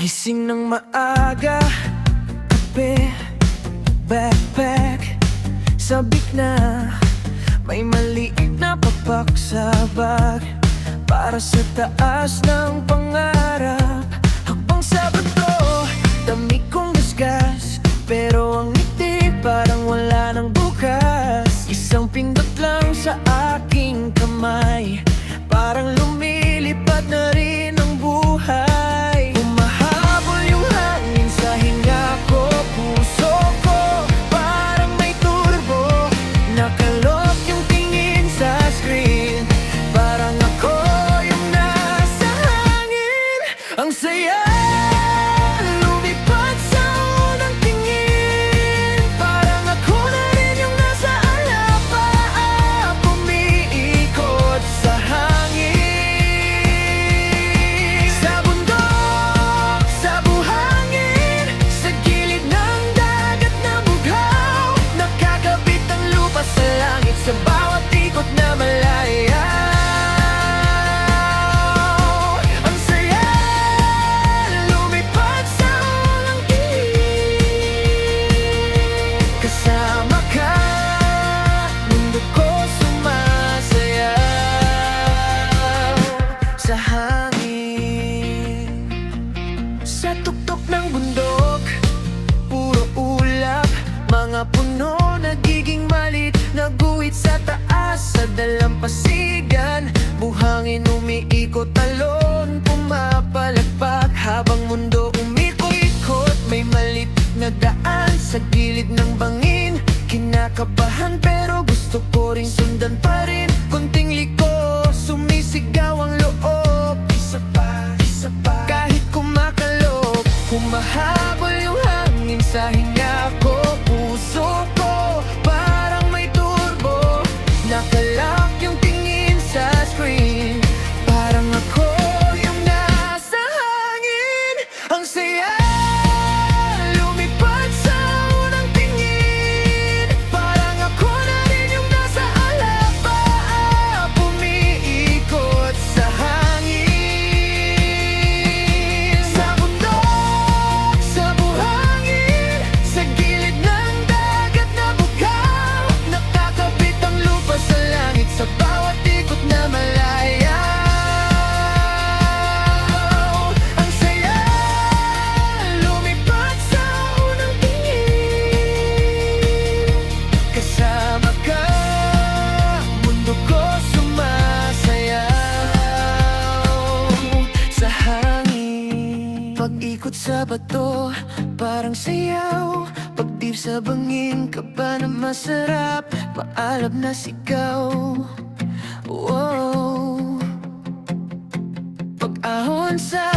Gising ng maaga, kape, backpack, sabik na. May maliit na papak sa bag para sa taas ng pangarap. Hakbang sa bato, dami kong gasgas, pero ang ngiti parang wala nang bukas. Isang pindot lang sa aking kamay, parang lumilipad na rin ang buhay. Humahabol yung hangin sa hinga ko, puso ko parang may turbo. Nakalok yung tingin sa screen, parang ako yung nasa hangin. Ang saya lumipad sa unang tingin, parang ako na rin yung nasa alapaap, umiikot sa hangin. Sa bundok, sa buhangin, sa gilid ng dagat na bughaw, nakakabit ang lupa sa langit sa bawat ikot na malaya. Ang saya lumipad sa unang tingin, kasama ka, mundo ko sumasayaw sa hangin. Sa tuktok ng bundok, puro ulap, mga puno nagiging malit, naguhit sa taas sa dalampasigan. Buhangin umiikot, talon, pumapalagpak, habang mundo umiko-ikot. May malit na daan sa gilid ng bangin, kinakabahan pero gusto ko ring sundan pa rin. Konting liko, sumisigaw ang loob, isa pa, kahit kumakalok. Humahabol yung hangin sa hinga ko, puso ko parang may turbo. Nakalak yung tingin sa screen, parang ako yung nasa hangin. Ang saya lumipad sa unang tingin, parang ako na rin yung nasa alapaap, umiikot sa hangin. Sa bundok, sa buhangin, sa gilid ng dagat na bughaw, nakakabit ang lupa sa langit sa bawat ikot na malaya. Ang saya lumipad sa unang tingin, kasama ka, mundo ko sumasayaw sa hangin. Pag-ikot sa bato, parang sayaw, pagdip sa bangin, kaba na masarap, maalab na sigaw. Wow. Pag-ahon sa